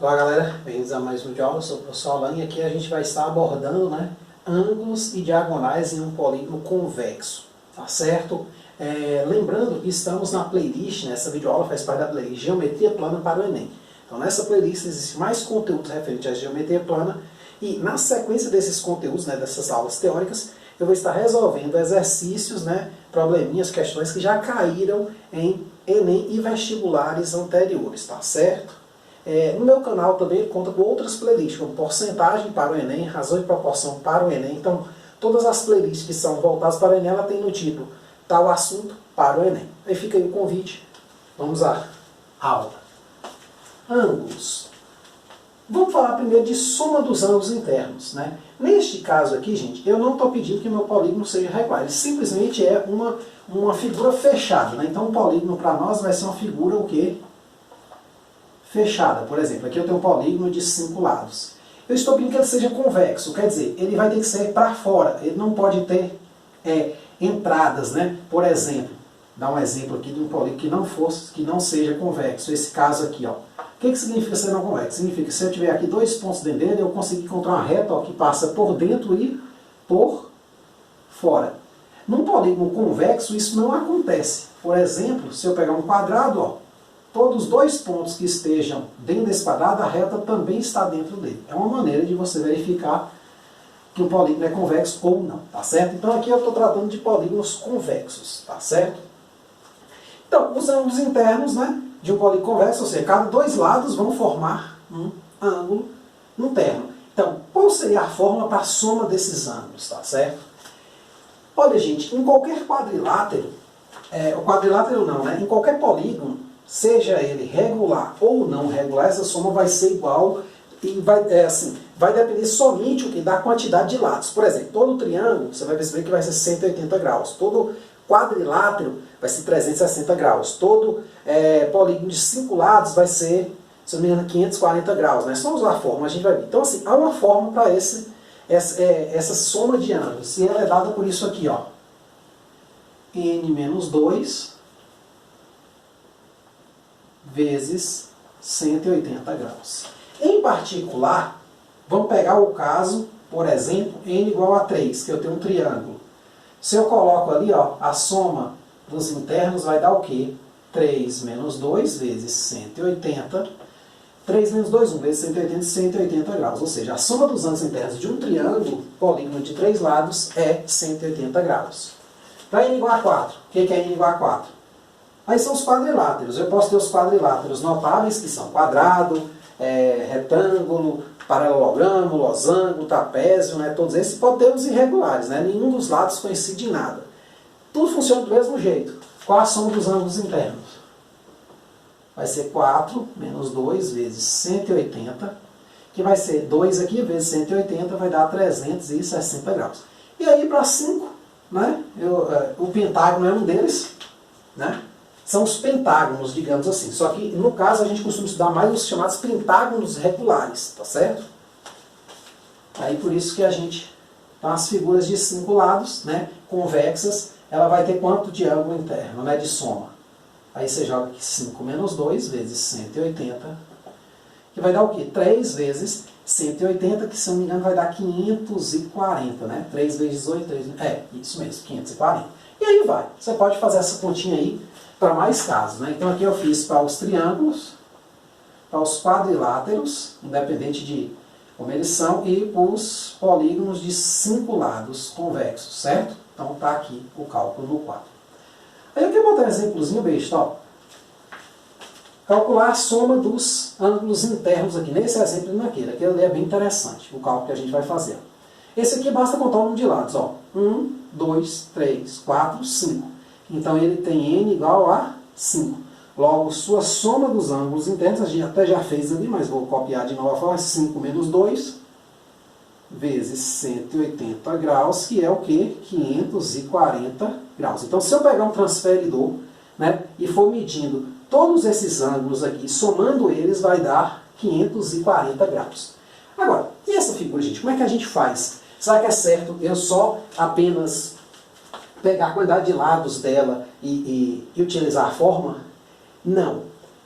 Olá galera, bem-vindos a mais um vídeo aula. Eu sou o professor Alan e aqui a gente vai estar abordando ângulos e diagonais em um polígono convexo, tá certo? Lembrando que estamos na playlist, essa videoaula faz parte da playlist Geometria Plana para o Enem. Então nessa playlist existe mais conteúdos referentes à geometria plana e na sequência desses conteúdos, dessas aulas teóricas, eu vou estar resolvendo exercícios, probleminhas, questões que já caíram em Enem e vestibulares anteriores, tá certo? No meu canal também conta com outras playlists, como porcentagem para o Enem, razão e proporção para o Enem. Então, todas as playlists que são voltadas para o Enem, ela tem no título tal assunto para o Enem. Aí fica aí o convite. Vamos à aula. Ângulos. Vamos falar primeiro de soma dos ângulos internos. Neste caso aqui, gente, eu não estou pedindo que meu polígono seja regular. Ele simplesmente é uma figura fechada. Então, um polígono para nós vai ser uma figura o quê? Fechada. Por exemplo, aqui eu tenho um polígono de 5 lados. Eu estou pedindo que ele seja convexo, quer dizer, ele vai ter que ser para fora, ele não pode ter entradas, Por exemplo, dá um exemplo aqui de um polígono que não seja convexo, esse caso aqui, ó. O que significa ser não convexo? Significa que se eu tiver aqui 2 pontos dentro dele, eu consigo encontrar uma reta que passa por dentro e por fora. Num polígono convexo, isso não acontece. Por exemplo, se eu pegar um quadrado, ó, todos os 2 pontos que estejam dentro desse quadrado, a reta também está dentro dele. É uma maneira de você verificar que o polígono é convexo ou não, tá certo? Então aqui eu estou tratando de polígonos convexos, tá certo? Então, os ângulos internos, de um polígono convexo, ou seja, cada 2 lados vão formar um ângulo interno. Então, qual seria a fórmula para a soma desses ângulos, tá certo? Olha, gente, em qualquer quadrilátero, em qualquer polígono, seja ele regular ou não regular, essa soma vai ser igual e vai depender somente da quantidade de lados. Por exemplo, todo triângulo, você vai perceber que vai ser 180 graus. Todo quadrilátero vai ser 360 graus. Todo polígono de 5 lados vai ser, se não me engano, 540 graus. Só usar a fórmula, a gente vai ver. Então, assim, há uma fórmula para essa soma de ângulos. E ela é dada por isso aqui, ó. N-2 vezes 180 graus. Em particular, vamos pegar o caso, por exemplo, n igual a 3, que eu tenho um triângulo. Se eu coloco ali, ó, a soma dos internos vai dar o quê? 3 menos 2 vezes 180. 3 menos 2, 1 vezes 180, 180 graus. Ou seja, a soma dos ângulos internos de um triângulo, polígono de 3 lados, é 180 graus. Para n igual a 4, o que é n igual a 4? Aí são os quadriláteros. Eu posso ter os quadriláteros notáveis, que são quadrado, retângulo, paralelogramo, losango, trapézio, todos esses. Pode ter os irregulares, nenhum dos lados coincide em nada. Tudo funciona do mesmo jeito. Qual a soma dos ângulos internos? Vai ser 4 menos 2 vezes 180, que vai ser 2 aqui vezes 180, vai dar 360 graus. E aí para 5, o pentágono é um deles, São os pentágonos, digamos assim. Só que, no caso, a gente costuma estudar mais os chamados pentágonos regulares, tá certo? Aí, por isso que a gente... Então, as figuras de 5 lados, convexas, ela vai ter quanto de ângulo interno, de soma? Aí você joga aqui 5 menos 2 vezes 180, que vai dar o quê? 3 vezes 180, que, se eu não me engano, vai dar 540, 3 vezes 8, 3... isso mesmo, 540. E aí vai. Você pode fazer essa continha aí para mais casos. Então aqui eu fiz para os triângulos, para os quadriláteros, independente de como eles são, e para os polígonos de 5 lados convexos, certo? Então está aqui o cálculo no quadro. Aí eu quero botar um exemplozinho besta, ó. Calcular a soma dos ângulos internos aqui, nesse exemplo e naquele. Aquele é bem interessante, o cálculo que a gente vai fazer. Esse aqui basta contar o número de lados, ó. 1, 2, 3, 4, 5. Então ele tem n igual a 5. Logo, sua soma dos ângulos internos, a gente até já fez ali, mas vou copiar de novo a forma, 5 menos 2 vezes 180 graus, que é o quê? 540 graus. Então, se eu pegar um transferidor, e for medindo todos esses ângulos aqui, somando eles, vai dar 540 graus. Agora, e essa figura, gente? Como é que a gente faz? Será que é certo eu só apenas pegar a quantidade de lados dela e utilizar a fórmula? Não.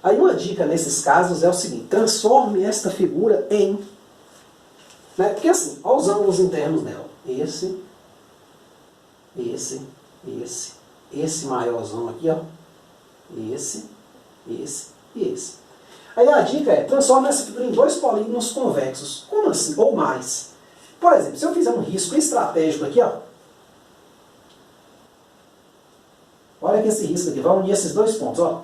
Aí uma dica nesses casos é o seguinte, transforme esta figura em... Né? Porque assim, olha os ângulos internos dela. Esse maiorzão aqui, ó. Esse e esse. Aí a dica é, transforme essa figura em dois polígonos convexos. Como assim? Ou mais. Por exemplo, se eu fizer um risco estratégico aqui, ó. Olha que esse risco aqui vai unir esses dois pontos, ó.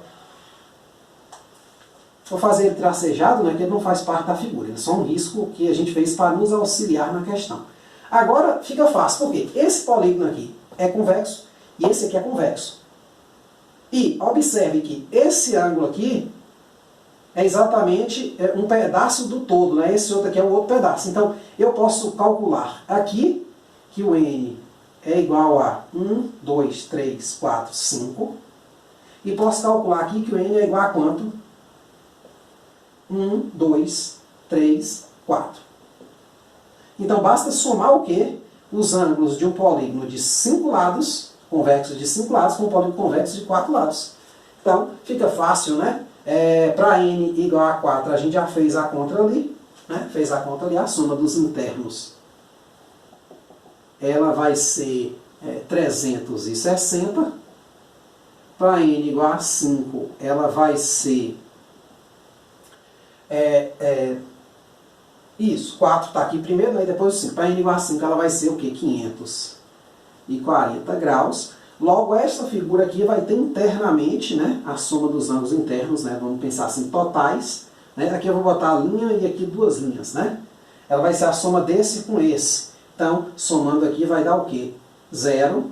Vou fazer ele tracejado, né, que ele não faz parte da figura. Ele é só um risco que a gente fez para nos auxiliar na questão. Agora fica fácil, porque esse polígono aqui é convexo e esse aqui é convexo. E observe que esse ângulo aqui é exatamente um pedaço do todo, né? Esse outro aqui é um outro pedaço. Então eu posso calcular aqui que o N é igual a 1, 2, 3, 4, 5. E posso calcular aqui que o N é igual a quanto? 1, 2, 3, 4. Então basta somar o quê? Os ângulos de um polígono de 5 lados, convexo de 5 lados, com um polígono convexo de 4 lados. Então fica fácil, né? Para n igual a 4, a gente já fez a conta ali, né? Fez a conta ali, a soma dos internos. Ela vai ser 360. Para n igual a 5, ela vai ser... isso, 4 está aqui primeiro, né, e depois o 5. Para n igual a 5, ela vai ser o quê? 540 graus. Logo, esta figura aqui vai ter internamente, né, a soma dos ângulos internos, né, vamos pensar assim, totais. Né, aqui eu vou botar a linha e aqui duas linhas. Né? Ela vai ser a soma desse com esse. Então, somando aqui vai dar o quê? 0,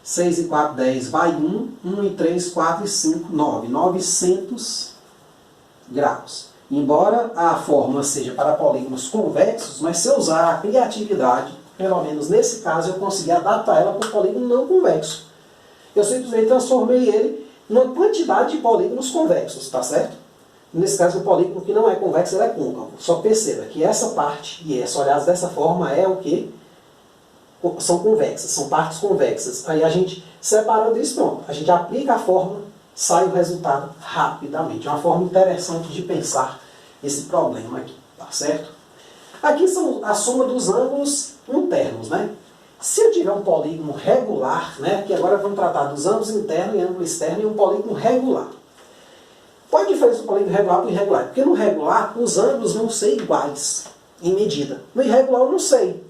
6 e 4, 10, vai 1, 1 e 3, 4 e 5, 9. 900 graus. Embora a fórmula seja para polígonos convexos, mas se eu usar a criatividade, pelo menos nesse caso, eu consegui adaptar ela para um polígono não convexo. Eu simplesmente transformei ele em uma quantidade de polígonos convexos, tá certo? Nesse caso, o polígono que não é convexo, ele é côncavo. Só perceba que essa parte e essa, olhadas dessa forma, é o que? São convexas, são partes convexas. Aí a gente, separando isso, pronto. A gente aplica a fórmula, sai o resultado rapidamente. É uma forma interessante de pensar esse problema aqui, tá certo? Aqui são a soma dos ângulos internos, né? Se eu tiver um polígono regular, né, que agora vamos tratar dos ângulos internos e ângulo externo, e um polígono regular. Qual a diferença do polígono regular para o irregular? Porque no regular, os ângulos vão ser iguais em medida. No irregular, eu não sei.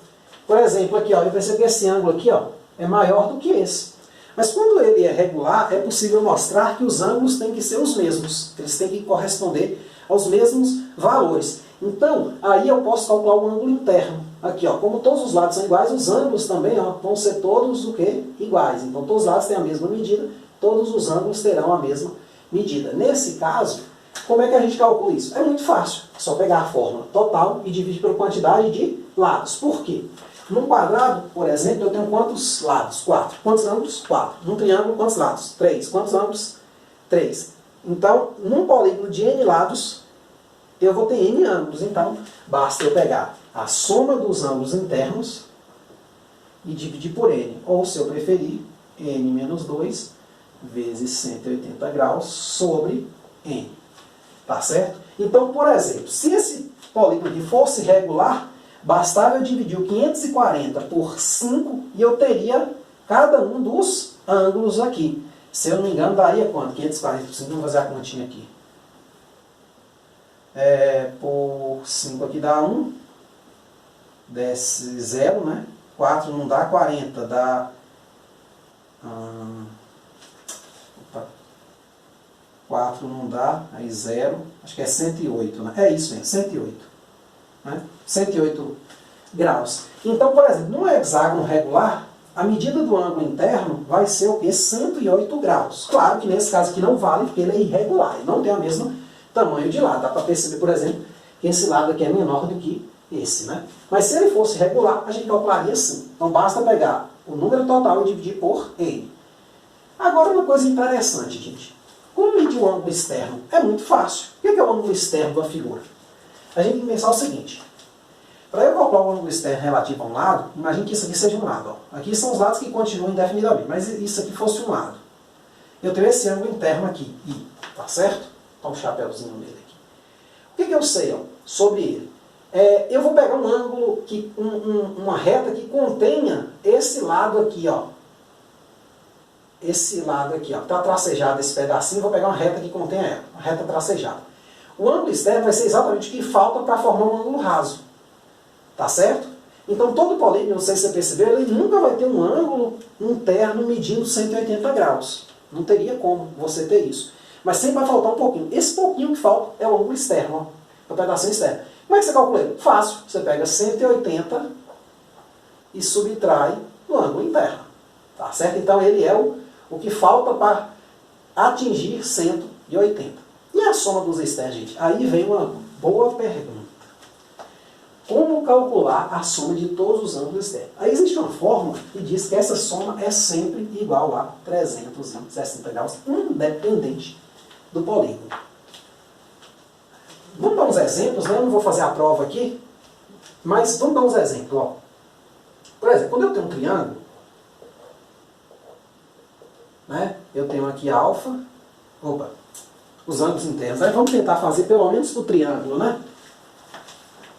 Por exemplo, aqui, ó, eu percebo que esse ângulo aqui, ó, é maior do que esse. Mas quando ele é regular, é possível mostrar que os ângulos têm que ser os mesmos. Eles têm que corresponder aos mesmos valores. Então, aí eu posso calcular o ângulo interno. Aqui, ó, como todos os lados são iguais, os ângulos também, ó, vão ser todos o quê? Iguais. Então, todos os lados têm a mesma medida, todos os ângulos terão a mesma medida. Nesse caso, como é que a gente calcula isso? É muito fácil. É só pegar a fórmula total e dividir pela quantidade de lados. Por quê? Num quadrado, por exemplo, eu tenho quantos lados? 4. Quantos ângulos? 4. Num triângulo, quantos lados? 3. Quantos ângulos? 3. Então, num polígono de n lados, eu vou ter n ângulos. Então, basta eu pegar a soma dos ângulos internos e dividir por n. Ou, se eu preferir, n menos 2 vezes 180 graus sobre n. Tá certo? Então, por exemplo, se esse polígono aqui fosse regular, bastava eu dividir o 540 por 5 e eu teria cada um dos ângulos aqui. Se eu não me engano, daria quanto? 540 por 5, vamos fazer a continha aqui. Por 5 aqui dá 1, desce 0, né? 4 não dá 40, dá... 4 não dá, aí 0, acho que é 108, né? É isso mesmo, 108. Né? 108 graus. Então, por exemplo, num hexágono regular, a medida do ângulo interno vai ser o quê? 108 graus. Claro que nesse caso aqui não vale, porque ele é irregular, ele não tem o mesmo tamanho de lado. Dá para perceber, por exemplo, que esse lado aqui é menor do que esse. Né? Mas se ele fosse regular, a gente calcularia assim. Então basta pegar o número total e dividir por n. Agora uma coisa interessante, gente. Como medir o ângulo externo? É muito fácil. O que é o ângulo externo da figura? A gente tem que pensar o seguinte. Para eu calcular o ângulo externo relativo a um lado, imagine que isso aqui seja um lado. Ó. Aqui são os lados que continuam indefinidamente, mas isso aqui fosse um lado. Eu tenho esse ângulo interno aqui, I, tá certo? Dá um chapéuzinho nele aqui. O que eu sei sobre ele? Eu vou pegar um ângulo, uma reta que contenha esse lado aqui, ó. Esse lado aqui, ó. Está tracejado esse pedacinho, vou pegar uma reta que contenha ela, uma reta tracejada. O ângulo externo vai ser exatamente o que falta para formar um ângulo raso. Tá certo? Então todo polígono, não sei se você percebeu, ele nunca vai ter um ângulo interno medindo 180 graus. Não teria como você ter isso. Mas sempre vai faltar um pouquinho. Esse pouquinho que falta é o ângulo externo, ó. É o pedacinho externo. Como é que você calcula ele? Fácil. Você pega 180 e subtrai do ângulo interno. Tá certo? Então ele é o que falta para atingir 180. E a soma dos externos, gente? Aí vem uma boa pergunta. Como calcular a soma de todos os ângulos externos? Aí existe uma fórmula que diz que essa soma é sempre igual a 360 graus, independente do polígono. Vamos dar uns exemplos, né? Eu não vou fazer a prova aqui, mas vamos dar uns exemplos. Ó. Por exemplo, quando eu tenho um triângulo, né? Eu tenho aqui alfa, os ângulos internos. Aí vamos tentar fazer pelo menos para o triângulo, né?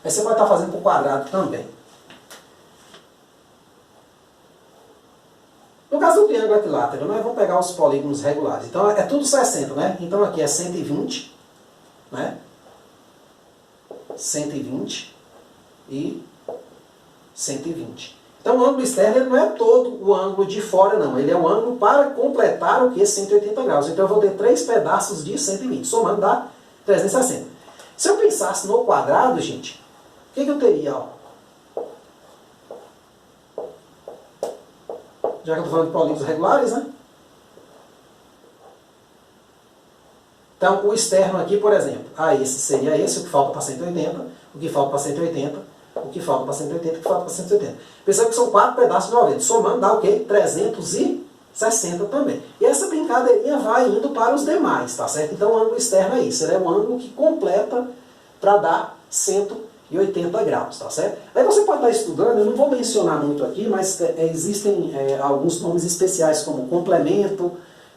Aí você vai estar fazendo para o quadrado também. No caso do triângulo equilátero, nós vamos pegar os polígonos regulares. Então é tudo 60, né? Então aqui é 120, né? 120 e 120. Então o ângulo externo ele não é todo o ângulo de fora, não. Ele é o ângulo para completar o que? 180 graus. Então eu vou ter 3 pedaços de 120. Somando dá 360. Se eu pensasse no quadrado, gente, o que eu teria? Ó? Já que eu estou falando de polígonos regulares, né? Então, o externo aqui, por exemplo, esse seria esse, o que falta para 180, o que falta para 180, o que falta para 180, o que falta para 180. Percebe que são 4 pedaços de 90. Somando dá o quê? 360 também. E essa brincadeirinha vai indo para os demais, tá certo? Então, o ângulo externo é isso. Ele é um ângulo que completa para dar 180 graus, tá certo? Aí você pode estar estudando, eu não vou mencionar muito aqui, mas existem alguns nomes especiais como complemento,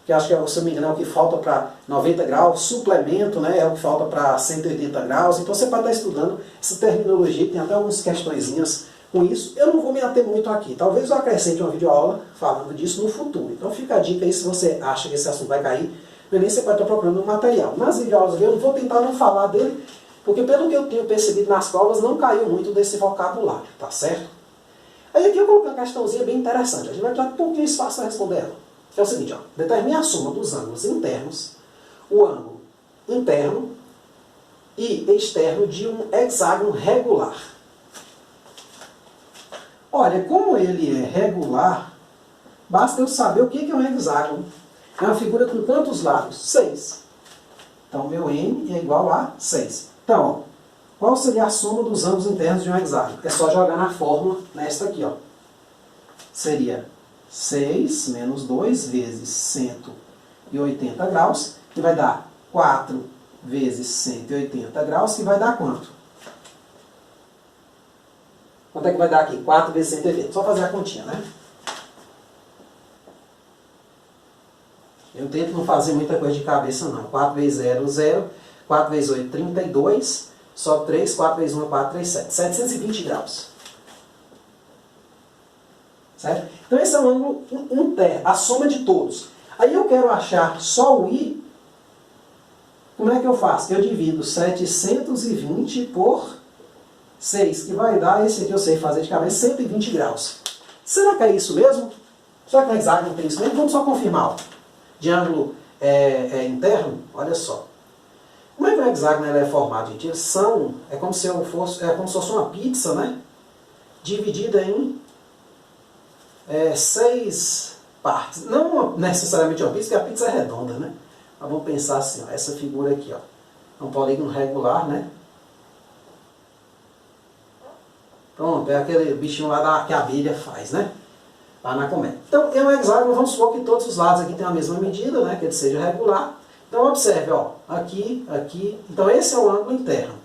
que acho que, se não me engano, é o que falta para 90 graus, suplemento, né, é o que falta para 180 graus, então você pode estar estudando essa terminologia, tem até algumas questõezinhas com isso. Eu não vou me ater muito aqui, talvez eu acrescente uma videoaula falando disso no futuro. Então fica a dica aí, se você acha que esse assunto vai cair, no Enem você pode estar procurando um material. Nas videoaulas aqui eu não vou tentar não falar dele, porque pelo que eu tenho percebido nas provas, não caiu muito desse vocabulário, tá certo? Aí aqui eu coloquei uma questãozinha bem interessante, a gente vai ter um pouquinho de espaço para responder ela. Que é o seguinte, ó, determine a soma dos ângulos internos, o ângulo interno e externo de um hexágono regular. Olha, como ele é regular, basta eu saber o que é um hexágono. É uma figura com quantos lados? 6. Então, meu M é igual a 6. Então, ó, qual seria a soma dos ângulos internos de um hexágono? É só jogar na fórmula, nesta aqui, ó. Seria 6 menos 2 vezes 180 graus, que vai dar 4 vezes 180 graus, que vai dar quanto? Quanto é que vai dar aqui? 4 vezes 180. Só fazer a continha, né? Eu tento não fazer muita coisa de cabeça, não. 4 vezes 0, 0. 4 vezes 8, 32. Sobe 3. 4 vezes 1 é 4, 3, 7. 720 graus. Certo? Então esse é o ângulo interno, a soma de todos. Aí eu quero achar só o I. Como é que eu faço? Eu divido 720 por 6, que vai dar, esse aqui eu sei fazer de cabeça, 120 graus. Será que é isso mesmo? Será que no hexágono tem isso mesmo? Vamos só confirmar. Ó. De ângulo interno, olha só. Como é que o hexágono é formado, gente? Eles são, é como se fosse uma pizza, né? Dividida em 6 partes. Não necessariamente uma pizza, porque a pizza é redonda, né? Mas vamos pensar assim, ó, essa figura aqui, ó. É um polígono regular, né? Pronto, é aquele bichinho lá que a abelha faz, né? Lá na comédia. Então, é um hexágono, vamos supor que todos os lados aqui têm a mesma medida, né? Que ele seja regular. Então, observe, ó, aqui, aqui. Então, esse é o ângulo interno.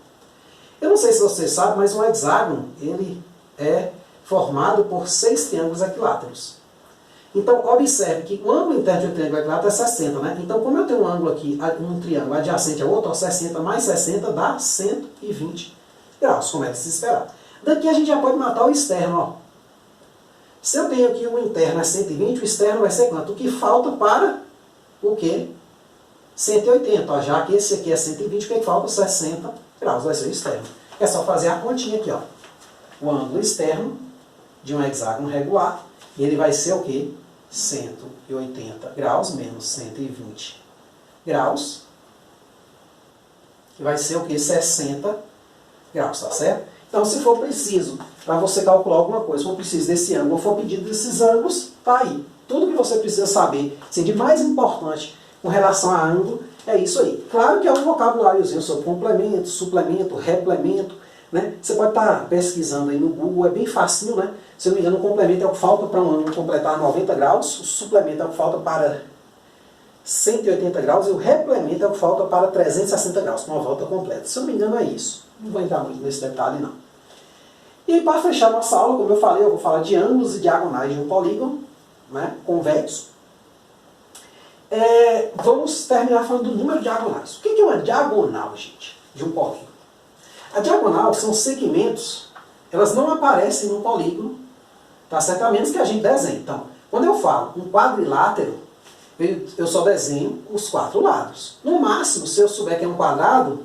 Eu não sei se você sabe, mas um hexágono, ele é formado por 6 triângulos equiláteros. Então, observe que o ângulo interno de um triângulo equilátero é 60, né? Então, como eu tenho um ângulo aqui, um triângulo adjacente ao outro, ó, 60 mais 60 dá 120 graus, como é de se esperar. Daqui a gente já pode matar o externo, ó. Se eu tenho aqui o interno é 120, o externo vai ser quanto? O que falta para o quê? 180, ó. Já que esse aqui é 120, o que falta? 60 graus, vai ser o externo. É só fazer a continha aqui, ó. O ângulo externo de um hexágono regular, ele vai ser o quê? 180 graus menos 120 graus, que vai ser o quê? 60 graus, tá certo? Então, se for preciso, para você calcular alguma coisa, se for preciso desse ângulo, ou for pedido desses ângulos, tá aí. Tudo que você precisa saber, assim, de mais importante com relação a ângulo, é isso aí. Claro que é um vocabuláriozinho sobre complemento, suplemento, replemento, né? Você pode estar pesquisando aí no Google, é bem facinho, né? Se eu não me engano, o complemento é o que falta para um ângulo completar 90 graus, o suplemento é o que falta para 180 graus e o replemento é o que falta para 360 graus, com uma volta completa. Se eu não me engano, é isso. Não vou entrar muito nesse detalhe, não. E aí, para fechar nossa aula, como eu falei, eu vou falar de ângulos e diagonais de um polígono, né, convexo. Vamos terminar falando do número de diagonais. O que é uma diagonal, gente, de um polígono? A diagonal são segmentos, elas não aparecem no polígono, tá certo? A menos que a gente desenhe. Então, quando eu falo um quadrilátero, eu só desenho os 4 lados. No máximo, se eu souber que é um quadrado,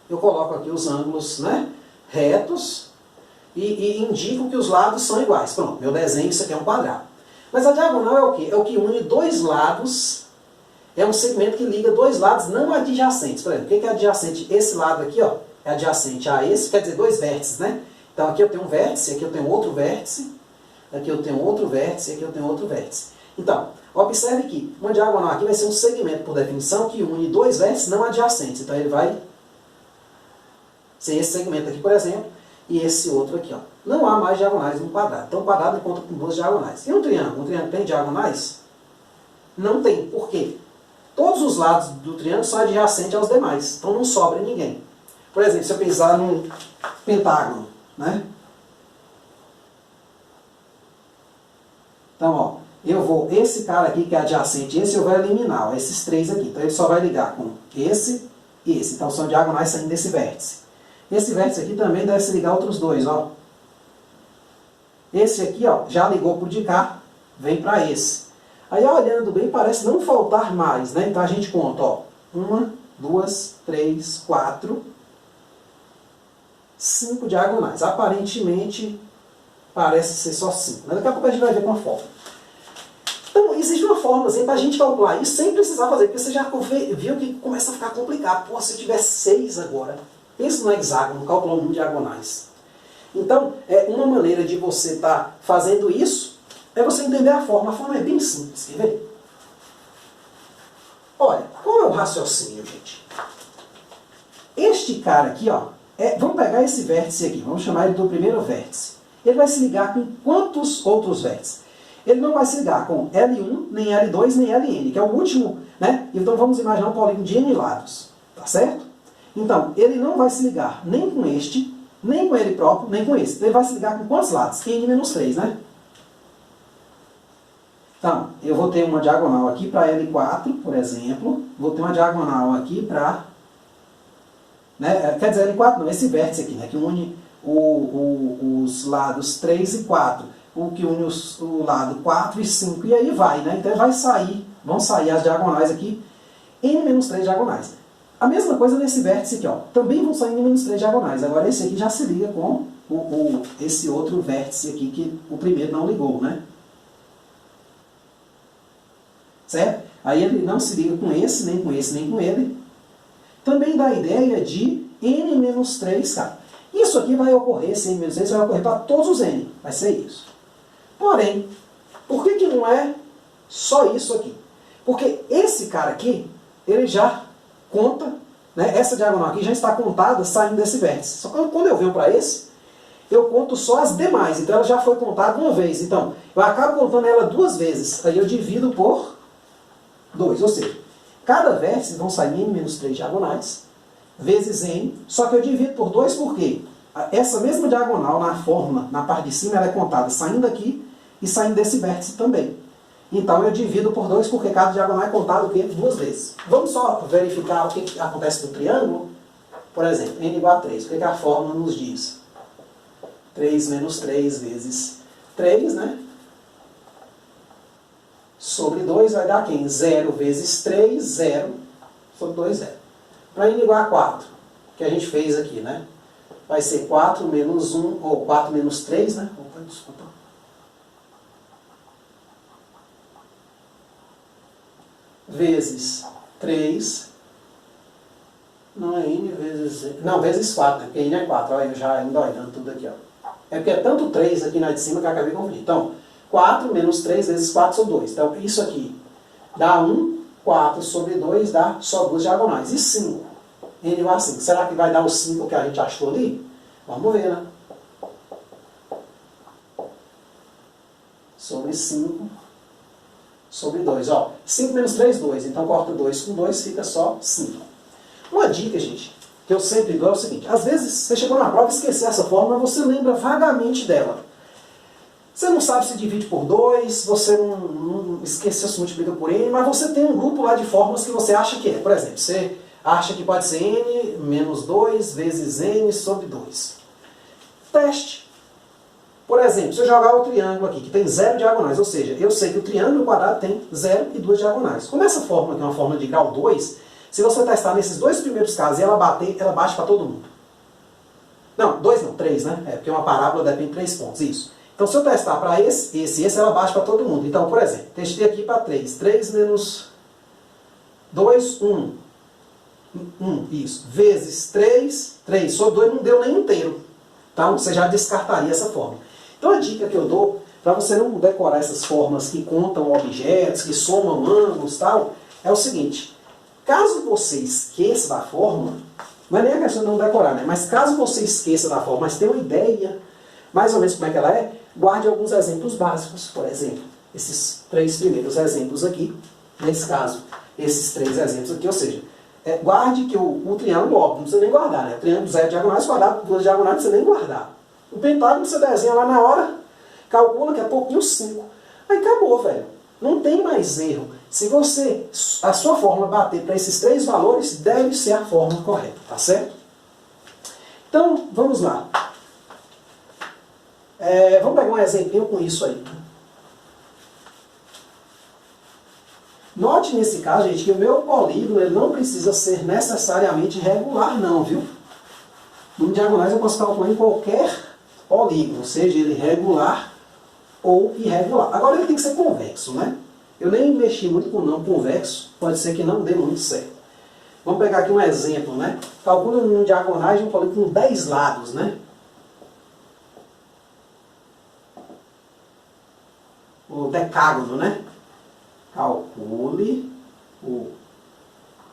eu coloco aqui os ângulos, né, retos e indico que os lados são iguais. Pronto, meu desenho, isso aqui é um quadrado. Mas a diagonal é o quê? É o que une dois lados, é um segmento que liga dois lados não adjacentes. Por exemplo, o que é adjacente? Esse lado aqui, ó, é adjacente a esse, quer dizer, dois vértices, né? Então aqui eu tenho um vértice, aqui eu tenho outro vértice, aqui eu tenho outro vértice, aqui eu tenho outro vértice. Então, observe que uma diagonal aqui vai ser um segmento, por definição, que une dois vértices não adjacentes. Então ele vai ser esse segmento aqui, por exemplo, e esse outro aqui, ó. Não há mais diagonais no quadrado. Então o quadrado conta com 2 diagonais. E um triângulo? Um triângulo tem diagonais? Não tem. Por quê? Todos os lados do triângulo são adjacentes aos demais. Então não sobra ninguém. Por exemplo, se eu pensar num pentágono, né? Então, ó, esse cara aqui que é adjacente, esse eu vou eliminar, ó, esses 3 aqui. Então ele só vai ligar com esse e esse. Então são diagonais saindo desse vértice. Esse vértice aqui também deve se ligar a outros 2, ó. Esse aqui, ó, já ligou pro de cá, vem para esse. Aí, olhando bem, parece não faltar mais, né? Então a gente conta, ó, 1, 2, 3, 4, 5 diagonais. Aparentemente, parece ser só 5. Mas daqui a pouco a gente vai ver com a forma. Então, existe uma forma assim, para a gente calcular isso sem precisar fazer, porque você já viu que começa a ficar complicado. Pô, se eu tiver 6 agora, pensa no hexágono, calcular um diagonais. Então, uma maneira de você estar fazendo isso é você entender a forma. A forma é bem simples, quer ver? Olha, qual é o raciocínio, gente? Este cara aqui, ó, vamos pegar esse vértice aqui, vamos chamar ele do primeiro vértice. Ele vai se ligar com quantos outros vértices? Ele não vai se ligar com L1, nem L2, nem Ln, que é o último, né? Então vamos imaginar um polígono de N lados, tá certo? Então, ele não vai se ligar nem com este, nem com ele próprio, nem com esse. Ele vai se ligar com quantos lados? N-3, né? Então, eu vou ter uma diagonal aqui para L4, por exemplo. Vou ter uma diagonal aqui para... Né? Quer dizer, L4 não, esse vértice aqui, né? Que une os lados 3 e 4. O que une o lado 4 e 5. E aí vai, né? Então vão sair as diagonais aqui, N-3 diagonais. A mesma coisa nesse vértice aqui, ó. Também vão sair N-3 diagonais. Agora esse aqui já se liga com esse outro vértice aqui, que o primeiro não ligou, né? Certo? Aí ele não se liga com esse, nem com esse, nem com ele. Também dá a ideia de N-3, cara. Isso aqui vai ocorrer, esse N-3 vai ocorrer para todos os N. Vai ser isso. Porém, por que não é só isso aqui? Porque esse cara aqui, ele já conta, né, essa diagonal aqui já está contada saindo desse vértice. Só que quando eu venho para esse, eu conto só as demais. Então ela já foi contada uma vez. Então, eu acabo contando ela 2 vezes. Aí eu divido por 2. Ou seja, cada vértice vão sair N-3 diagonais, vezes N. Só que eu divido por 2 porque essa mesma diagonal na fórmula, na parte de cima, ela é contada saindo aqui e saindo desse vértice também. Então eu divido por 2, porque cada diagonal é contado o quê? 2 vezes. Vamos só verificar o que acontece no triângulo? Por exemplo, n igual a 3. O que a fórmula nos diz? 3 menos 3 vezes 3, né? Sobre 2 vai dar quem? 0 vezes 3, 0 sobre 2, 0. Para n igual a 4, que a gente fez aqui, né? Vai ser 4 menos 1, ou 4 menos 3, né? Opa, desculpa. Vezes 3, não é n vezes... Não, vezes 4, né? Porque n é 4, olha, eu já ando olhando tudo aqui, ó. É porque é tanto 3 aqui na de cima que eu acabei de confundir. Então, 4 menos 3 vezes 4 são 2. Então, isso aqui dá 1, 4 sobre 2 dá só 2 diagonais. E 5? N igual a 5. Será que vai dar o 5 que a gente achou ali? Vamos ver, né? Sobre 5 sobre 2. Ó, 5 menos 3, 2. Então, corta 2 com 2, fica só 5. Uma dica, gente, que eu sempre dou é o seguinte. Às vezes, você chegou na prova e esqueceu essa fórmula, mas você lembra vagamente dela. Você não sabe se divide por 2, você não esqueceu se multiplica por n, mas você tem um grupo lá de fórmulas que você acha que é. Por exemplo, você acha que pode ser n menos 2 vezes n sobre 2. Teste. Por exemplo, se eu jogar o triângulo aqui, que tem 0 diagonais, ou seja, eu sei que o triângulo quadrado tem 0 e 2 diagonais. Como essa fórmula aqui é uma fórmula de grau 2, se você testar nesses dois primeiros casos e ela bater, ela bate para todo mundo. Não, 2 não, 3, né? É porque uma parábola depende de 3 pontos, isso. Então, se eu testar para esse, ela baixa para todo mundo. Então, por exemplo, testei aqui para 3. 3 menos 2, 1. 1, isso. Vezes 3, 3 sobre 2 não deu nem inteiro. Então, você já descartaria essa fórmula. Então, a dica que eu dou, para você não decorar essas formas que contam objetos, que somam ângulos e tal, é o seguinte. Caso você esqueça da fórmula, não é nem a questão de não decorar, né? Mas caso você esqueça da fórmula, mas tenha uma ideia, mais ou menos como é que ela é, guarde alguns exemplos básicos. Por exemplo, esses 3 primeiros exemplos aqui, nesse caso, esses 3 exemplos aqui, ou seja, guarde que o triângulo, óbvio, não precisa nem guardar, né? O triângulo 0 diagonais, quadrado, 2 diagonais, não precisa nem guardar. O pentágono você desenha lá na hora, calcula que é pouquinho 5. Aí acabou, velho. Não tem mais erro. Se a sua fórmula bater para esses 3 valores, deve ser a fórmula correta, tá certo? Então, vamos lá. Vamos pegar um exemplinho com isso aí. Note nesse caso, gente, que o meu polígono ele não precisa ser necessariamente regular, não, viu? Em diagonais eu posso calcular em qualquer polígono, seja ele regular ou irregular. Agora ele tem que ser convexo, né? Eu nem mexi muito com não convexo, pode ser que não dê muito certo. Vamos pegar aqui um exemplo, né? Calcula em diagonais de um polígono com 10 lados, né? O decágono, né? Calcule o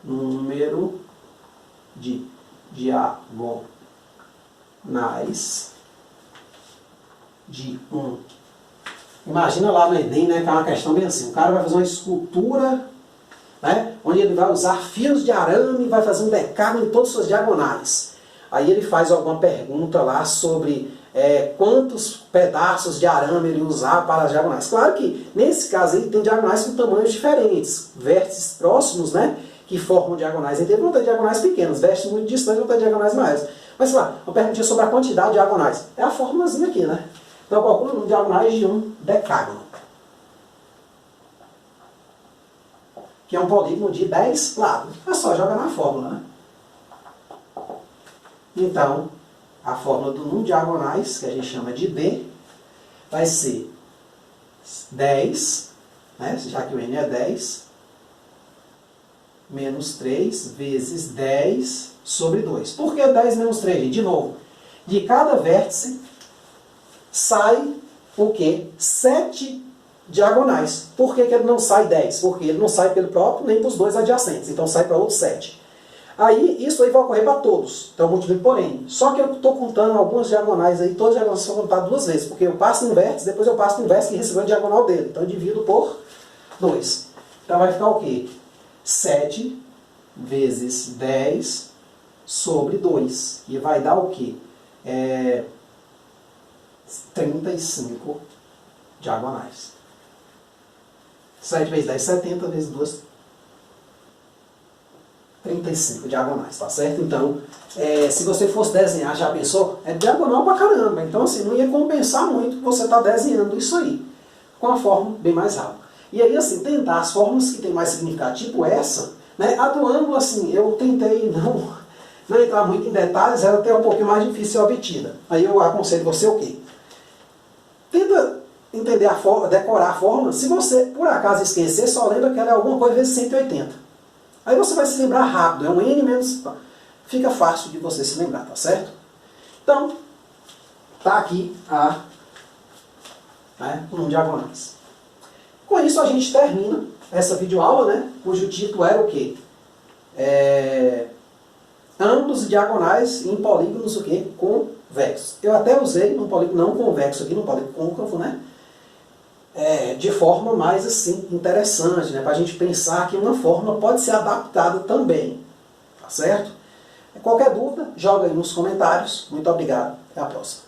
número de diagonais de um. Imagina lá no Enem, né, que é uma questão bem assim. O cara vai fazer uma escultura, né, onde ele vai usar fios de arame e vai fazer um decágono em todas as suas diagonais. Aí ele faz alguma pergunta lá sobre quantos pedaços de arame ele usar para as diagonais. Claro que, nesse caso, ele tem diagonais com tamanhos diferentes. Vértices próximos, né, que formam diagonais. Ele vão ter diagonais pequenas. Vértices muito distantes vão ter diagonais maiores. Mas, sei lá, uma perguntinha sobre a quantidade de diagonais. É a formulazinha aqui, né? Então, calcula diagonais de um decágono, que é um polígono de 10 lados. É só jogar na fórmula, né? Então, a fórmula do número de diagonais, que a gente chama de D, vai ser 10, né? Já que o N é 10, menos 3 vezes 10 sobre 2. Por que 10 menos 3, gente? De novo, de cada vértice sai o quê? 7 diagonais. Por que ele não sai 10? Porque ele não sai pelo próprio nem para os dois adjacentes. Então sai para outros 7. Aí, isso aí vai ocorrer para todos. Então eu multiplico por N. Só que eu estou contando algumas diagonais aí, todas as diagonais são contadas 2 vezes. Porque eu passo no vértice, depois eu passo no vértice que recebeu a diagonal dele. Então eu divido por 2. Então vai ficar o quê? 7 vezes 10 sobre 2. E vai dar o quê? 35 diagonais. 7 vezes 10, 70 vezes 2, 35 diagonais, tá certo? Então, se você fosse desenhar, já pensou? É diagonal pra caramba. Então, assim, não ia compensar muito você tá desenhando isso aí, com a forma bem mais rápida. E aí, assim, tentar as formas que tem mais significado, tipo essa, né? A do ângulo, assim, eu tentei não entrar muito em detalhes, ela até um pouquinho mais difícil de ser obtida. Aí eu aconselho você o quê? Tenta entender a forma, decorar a forma. Se você, por acaso, esquecer, só lembra que ela é alguma coisa vezes 180. Aí você vai se lembrar rápido, é um N menos... Fica fácil de você se lembrar, tá certo? Então, tá aqui um diagonais. Com isso a gente termina essa videoaula, né? Cujo título era o quê? Ângulos e diagonais em polígonos o quê? Convexos. Eu até usei um polígono não convexo aqui, no polígono côncavo, né? De forma mais assim interessante, né? Para a gente pensar que uma forma pode ser adaptada também, tá certo? Qualquer dúvida, joga aí nos comentários. Muito obrigado. Até a próxima.